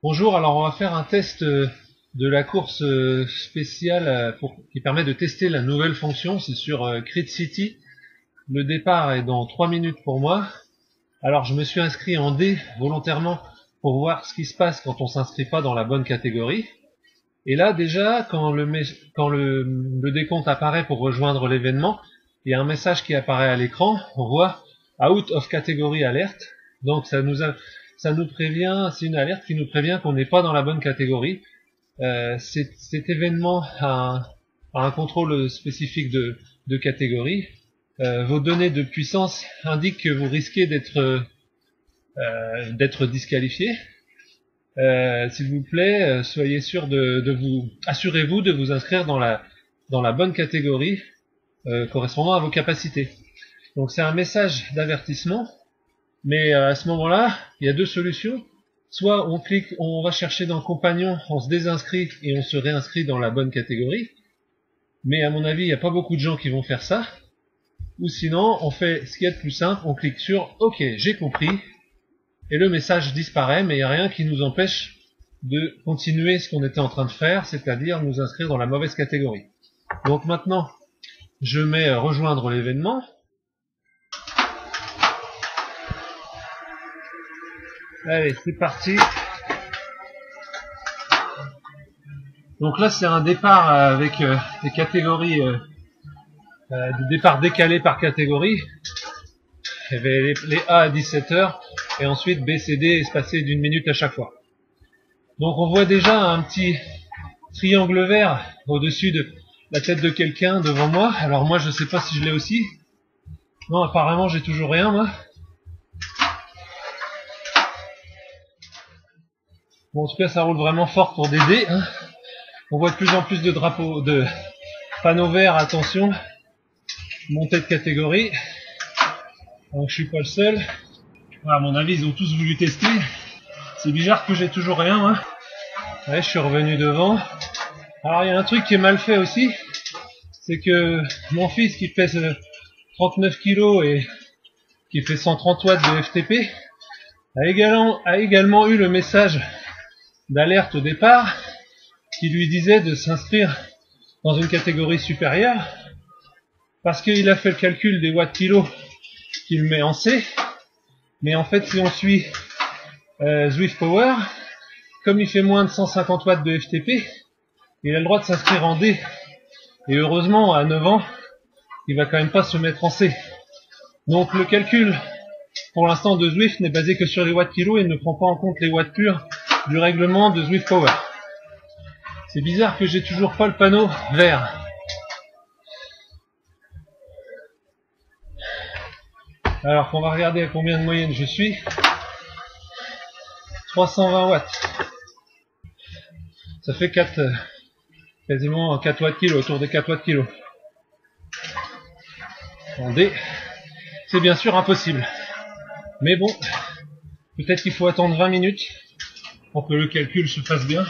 Bonjour, alors on va faire un test de la course spéciale qui permet de tester la nouvelle fonction, c'est sur Crit City. Le départ est dans 3 minutes pour moi. Alors je me suis inscrit en D volontairement pour voir ce qui se passe quand on s'inscrit pas dans la bonne catégorie. Et là déjà, quand le décompte apparaît pour rejoindre l'événement, il y a un message qui apparaît à l'écran, on voit Out of Category Alert. Donc ça nous prévient, c'est une alerte qui nous prévient qu'on n'est pas dans la bonne catégorie. Cet événement a un contrôle spécifique de catégorie. Vos données de puissance indiquent que vous risquez d'être disqualifié. S'il vous plaît, soyez sûr assurez-vous de vous inscrire dans la bonne catégorie correspondant à vos capacités. Donc c'est un message d'avertissement, mais à ce moment-là, il y a deux solutions. Soit on va chercher dans compagnon, on se désinscrit et on se réinscrit dans la bonne catégorie. Mais à mon avis, il n'y a pas beaucoup de gens qui vont faire ça. Ou sinon, on fait ce qu'il y a de plus simple, on clique sur OK, j'ai compris. Et le message disparaît, mais il n'y a rien qui nous empêche de continuer ce qu'on était en train de faire, c'est-à-dire nous inscrire dans la mauvaise catégorie. Donc maintenant, je mets rejoindre l'événement. Allez, c'est parti. Donc là, c'est un départ avec des catégories, des départs décalés par catégorie. Il y avait les A à 17h et ensuite B, C, D espacés d'une minute à chaque fois. Donc on voit déjà un petit triangle vert au-dessus de la tête de quelqu'un devant moi. Alors moi, je sais pas si je l'ai aussi. Non, apparemment, j'ai toujours rien, moi. Bon, en tout cas, ça roule vraiment fort pour des dés. Hein. On voit de plus en plus de panneaux verts, attention, montée de catégorie. Donc je suis pas le seul. Voilà, à mon avis, ils ont tous voulu tester. C'est bizarre que j'ai toujours rien. Hein. Ouais, je suis revenu devant. Alors il y a un truc qui est mal fait aussi, c'est que mon fils qui pèse 39 kg et qui fait 130 watts de FTP a également eu le message d'alerte au départ qui lui disait de s'inscrire dans une catégorie supérieure parce qu'il a fait le calcul des watts kilo qu'il met en C, mais en fait si on suit Zwift Power, comme il fait moins de 150 watts de FTP, il a le droit de s'inscrire en D. Et heureusement, à 9 ans, il va quand même pas se mettre en C. Donc le calcul, pour l'instant, de Zwift n'est basé que sur les watts kilo et ne prend pas en compte les watts purs du règlement de Zwift Power. C'est bizarre que j'ai toujours pas le panneau vert. Alors qu'on va regarder à combien de moyenne je suis. 320 watts. Ça fait quasiment 4 watts kilo, autour de 4 watts kilo. En D, c'est bien sûr impossible. Mais bon, peut-être qu'il faut attendre 20 minutes pour que le calcul se fasse bien.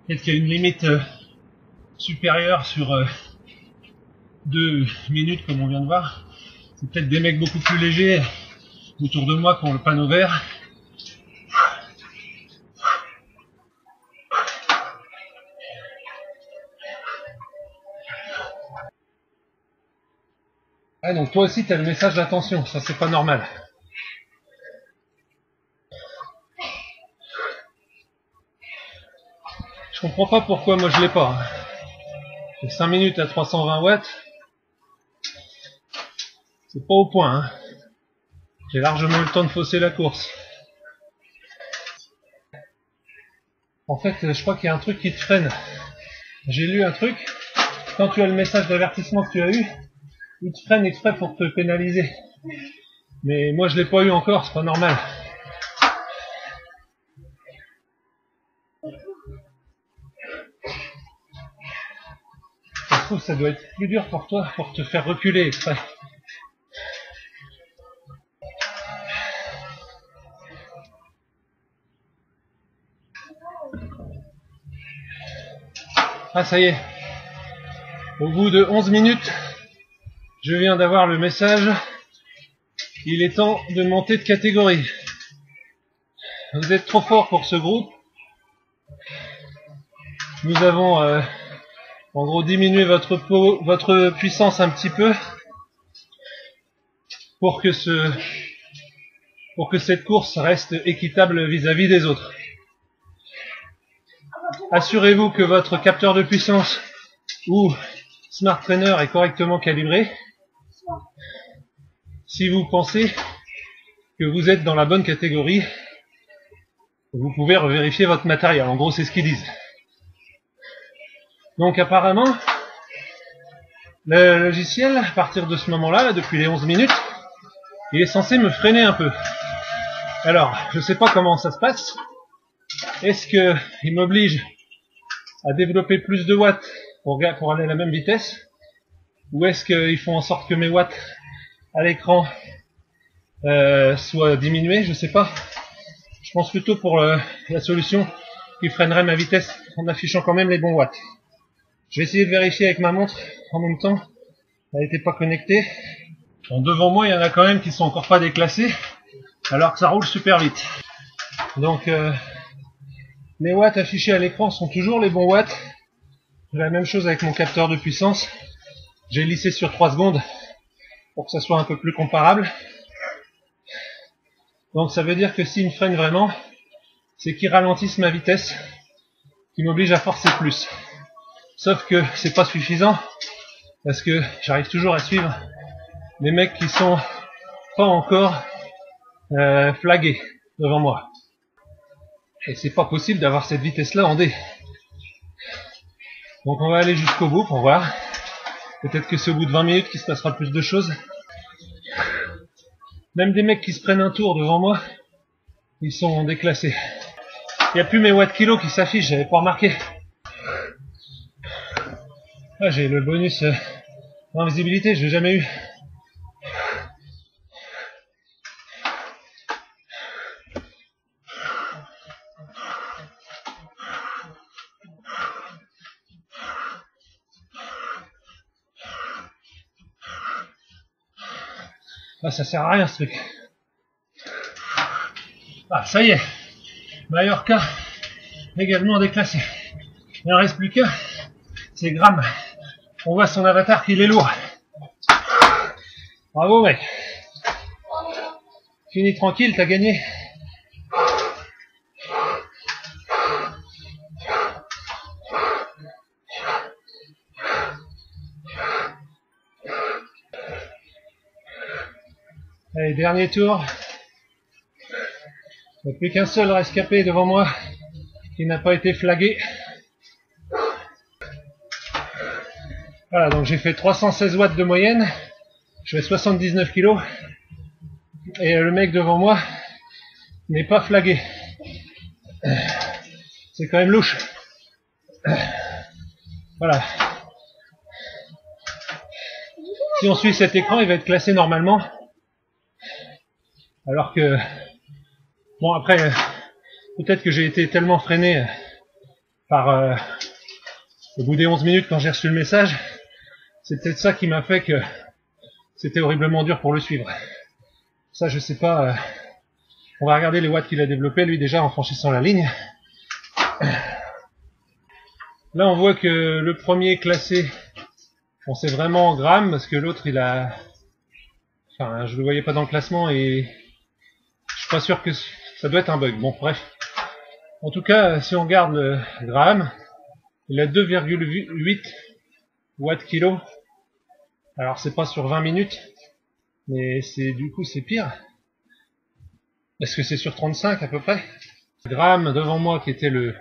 Peut-être qu'il y a une limite supérieure sur 2 minutes comme on vient de voir. C'est peut-être des mecs beaucoup plus légers autour de moi qui ont le panneau vert. Ah donc toi aussi tu as le message d'attention, ça c'est pas normal. Je comprends pas pourquoi moi je l'ai pas. J'ai 5 minutes à 320 watts. C'est pas au point. Hein. J'ai largement eu le temps de fausser la course. En fait, je crois qu'il y a un truc qui te freine. J'ai lu un truc. Quand tu as le message d'avertissement que tu as eu, il te freine exprès pour te pénaliser. Mais moi je l'ai pas eu encore, c'est pas normal. Je trouve que ça doit être plus dur pour toi, pour te faire reculer exprès. Ah ça y est. Au bout de 11 minutes, je viens d'avoir le message. Il est temps de monter de catégorie. Vous êtes trop fort pour ce groupe. Nous avons en gros diminué votre puissance un petit peu pour que cette course reste équitable vis-à-vis des autres. Assurez-vous que votre capteur de puissance ou Smart Trainer est correctement calibré. Si vous pensez que vous êtes dans la bonne catégorie, vous pouvez revérifier votre matériel. En gros, c'est ce qu'ils disent. Donc apparemment, le logiciel, à partir de ce moment-là, depuis les 11 minutes, il est censé me freiner un peu. Alors, je sais pas comment ça se passe. Est-ce qu'il m'oblige à développer plus de watts pour aller à la même vitesse? Ou est-ce qu'ils font en sorte que mes watts à l'écran soient diminués? Je sais pas. Je pense plutôt pour la solution qui freinerait ma vitesse en affichant quand même les bons watts. Je vais essayer de vérifier avec ma montre en même temps. Elle n'était pas connectée. Bon, devant moi, il y en a quand même qui sont encore pas déclassés, alors que ça roule super vite. Donc, mes watts affichés à l'écran sont toujours les bons watts. J'ai la même chose avec mon capteur de puissance. J'ai lissé sur 3 secondes pour que ça soit un peu plus comparable. Donc ça veut dire que s'il me freine vraiment, c'est qu'il ralentisse ma vitesse, qui m'oblige à forcer plus. Sauf que c'est pas suffisant, parce que j'arrive toujours à suivre des mecs qui sont pas encore flagués devant moi. Et c'est pas possible d'avoir cette vitesse-là en D. Donc on va aller jusqu'au bout pour voir. Peut-être que c'est au bout de 20 minutes qu'il se passera plus de choses. Même des mecs qui se prennent un tour devant moi, ils sont déclassés. Il n'y a plus mes watts kilos qui s'affichent, j'avais pas remarqué. Ah, j'ai le bonus d'invisibilité, je l'ai jamais eu. Ah, ça sert à rien ce truc. Ah, ça y est. Mallorca également déclassé. Il n'en reste plus qu'un. C'est Graham. On voit son avatar qu'il est lourd. Bravo mec. Fini tranquille, t'as gagné. Allez, dernier tour. Il n'y a plus qu'un seul rescapé devant moi qui n'a pas été flagué. Voilà, donc j'ai fait 316 watts de moyenne. Je fais 79 kg. Et le mec devant moi n'est pas flagué. C'est quand même louche. Voilà. Si on suit cet écran, il va être classé normalement. Alors que... Bon, après, peut-être que j'ai été tellement freiné par... au bout des 11 minutes quand j'ai reçu le message, c'est peut-être ça qui m'a fait que c'était horriblement dur pour le suivre. Ça, je sais pas... on va regarder les watts qu'il a développés, lui, déjà, en franchissant la ligne. Là, on voit que le premier classé, bon, c'est vraiment en grammes, parce que l'autre, il a... Enfin, je le voyais pas dans le classement, et je suis pas sûr que... Ça doit être un bug. Bon, bref. En tout cas, si on regarde le gramme, il a 2,8 watts kilo. Alors, c'est pas sur 20 minutes, mais du coup, c'est pire. Est-ce que c'est sur 35 à peu près? Graham devant moi, qui était le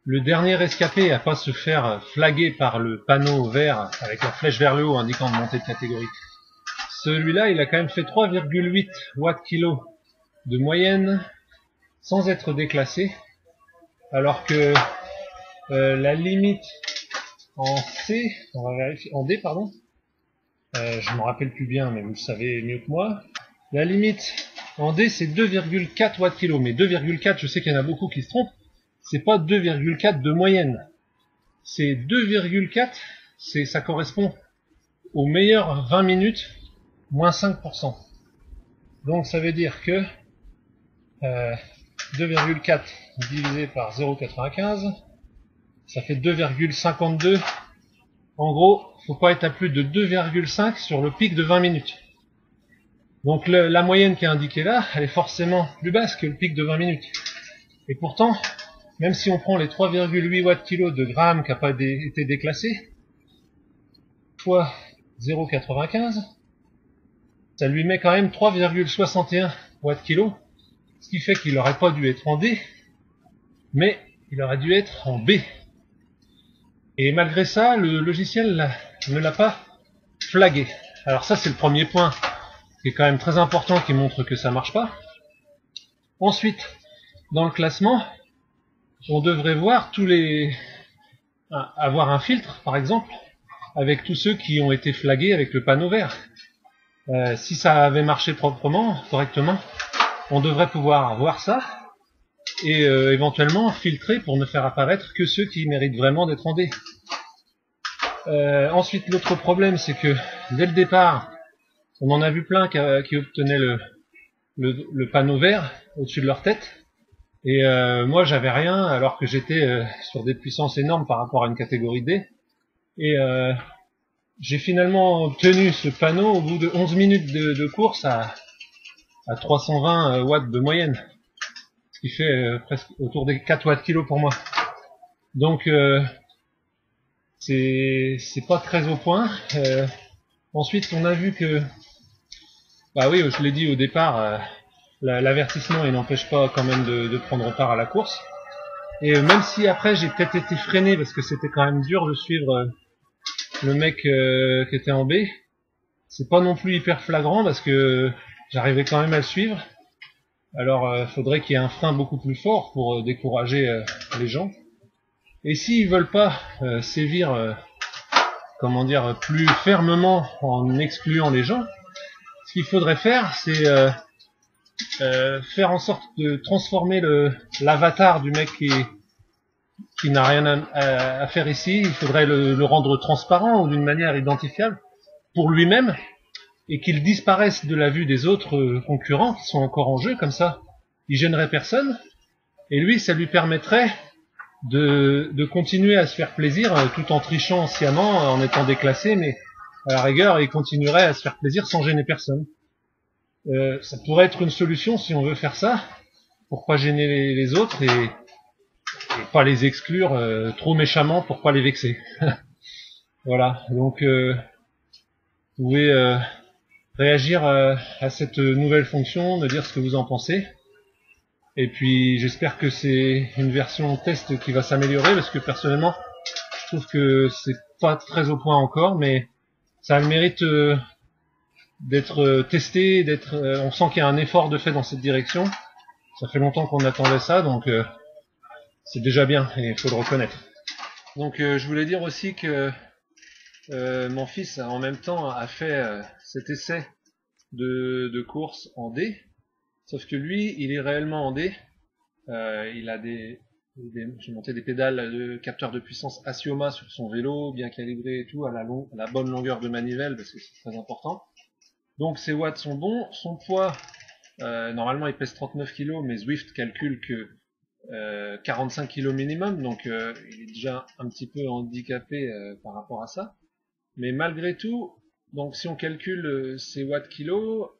dernier rescapé à pas se faire flaguer par le panneau vert avec la flèche vers le haut indiquant de montée de catégorie. Celui-là, il a quand même fait 3,8 watts kilo de moyenne sans être déclassé, alors que la limite en C, on va vérifier, en D pardon, je me rappelle plus bien, mais vous le savez mieux que moi. La limite en D c'est 2,4 watts kilo, mais 2,4, je sais qu'il y en a beaucoup qui se trompent, c'est pas 2,4 de moyenne, c'est 2,4, ça correspond aux meilleures 20 minutes moins 5%. Donc ça veut dire que 2,4 divisé par 0,95, ça fait 2,52. En gros, faut pas être à plus de 2,5 sur le pic de 20 minutes. Donc la moyenne qui est indiquée là, elle est forcément plus basse que le pic de 20 minutes. Et pourtant, même si on prend les 3,8 watts-kg de gramme qui n'a pas été déclassé, fois 0,95, ça lui met quand même 3,61 watts-kg, ce qui fait qu'il n'aurait pas dû être en D, mais il aurait dû être en B. Et malgré ça, le logiciel ne l'a pas flagué. Alors ça, c'est le premier point qui est quand même très important, qui montre que ça marche pas. Ensuite, dans le classement, on devrait voir avoir un filtre, par exemple, avec tous ceux qui ont été flagués avec le panneau vert. Si ça avait marché correctement, on devrait pouvoir voir ça et éventuellement filtrer pour ne faire apparaître que ceux qui méritent vraiment d'être en D. Ensuite, l'autre problème, c'est que dès le départ, on en a vu plein qui obtenaient le panneau vert au-dessus de leur tête. Et moi, j'avais rien, alors que j'étais sur des puissances énormes par rapport à une catégorie D. Et j'ai finalement obtenu ce panneau au bout de 11 minutes de course à 320 watts de moyenne. Ce qui fait presque autour des 4 watts-kg pour moi. Donc, c'est pas très au point. Ensuite, on a vu que, bah oui, je l'ai dit au départ, l'avertissement il n'empêche pas quand même de prendre part à la course. Et même si après j'ai peut-être été freiné parce que c'était quand même dur de suivre le mec qui était en B, c'est pas non plus hyper flagrant parce que j'arrivais quand même à le suivre. Alors faudrait qu'il y ait un frein beaucoup plus fort pour décourager les gens. Et s'ils veulent pas sévir, comment dire, plus fermement en excluant les gens, ce qu'il faudrait faire, c'est faire en sorte de transformer l'avatar du mec qui n'a rien à faire ici. Il faudrait le rendre transparent ou d'une manière identifiable pour lui-même et qu'il disparaisse de la vue des autres concurrents qui sont encore en jeu. Comme ça, il gênerait personne et lui, ça lui permettrait de continuer à se faire plaisir tout en trichant sciemment, en étant déclassé, mais à la rigueur, il continuerait à se faire plaisir sans gêner personne. Ça pourrait être une solution si on veut faire ça, pour pas gêner les autres et pas les exclure trop méchamment pour pas les vexer. Voilà, donc vous pouvez réagir à cette nouvelle fonction, me dire ce que vous en pensez. Et puis j'espère que c'est une version test qui va s'améliorer, parce que personnellement je trouve que c'est pas très au point encore, mais ça a le mérite d'être testé, on sent qu'il y a un effort de fait dans cette direction. Ça fait longtemps qu'on attendait ça, donc c'est déjà bien et il faut le reconnaître. Donc je voulais dire aussi que mon fils en même temps a fait cet essai de course en D, sauf que lui il est réellement en D. Il a j'ai monté des pédales de capteur de puissance Asioma sur son vélo, bien calibré et tout, à la bonne longueur de manivelle, parce que c'est très important. Donc ses watts sont bons, son poids, normalement il pèse 39 kg, mais Zwift calcule que 45 kg minimum, donc il est déjà un petit peu handicapé par rapport à ça. Mais malgré tout, donc si on calcule ses watts kilo,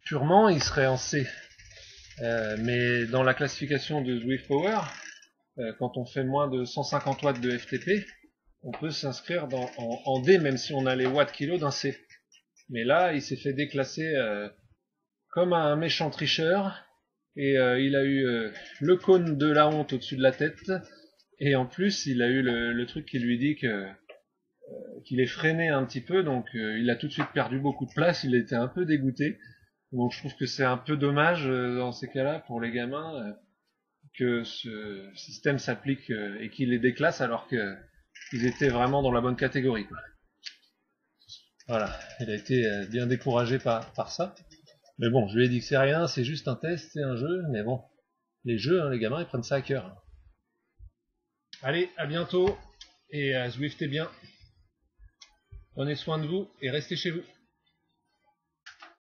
purement il serait en C. Mais dans la classification de Zwift Power, quand on fait moins de 150 watts de FTP, on peut s'inscrire en D, même si on a les watts kilo d'un C. Mais là, il s'est fait déclasser comme un méchant tricheur, et il a eu le cône de la honte au-dessus de la tête, et en plus, il a eu le truc qui lui dit qu'il est freiné un petit peu, donc il a tout de suite perdu beaucoup de place, il était un peu dégoûté. Donc je trouve que c'est un peu dommage dans ces cas-là pour les gamins que ce système s'applique et qu'il les déclasse alors qu'ils étaient vraiment dans la bonne catégorie, quoi. Voilà, il a été bien découragé par ça. Mais bon, je lui ai dit que c'est rien, c'est juste un test, c'est un jeu, mais bon, les jeux, hein, les gamins, ils prennent ça à cœur. Allez, à bientôt, et Zwiftez bien. Prenez soin de vous et restez chez vous.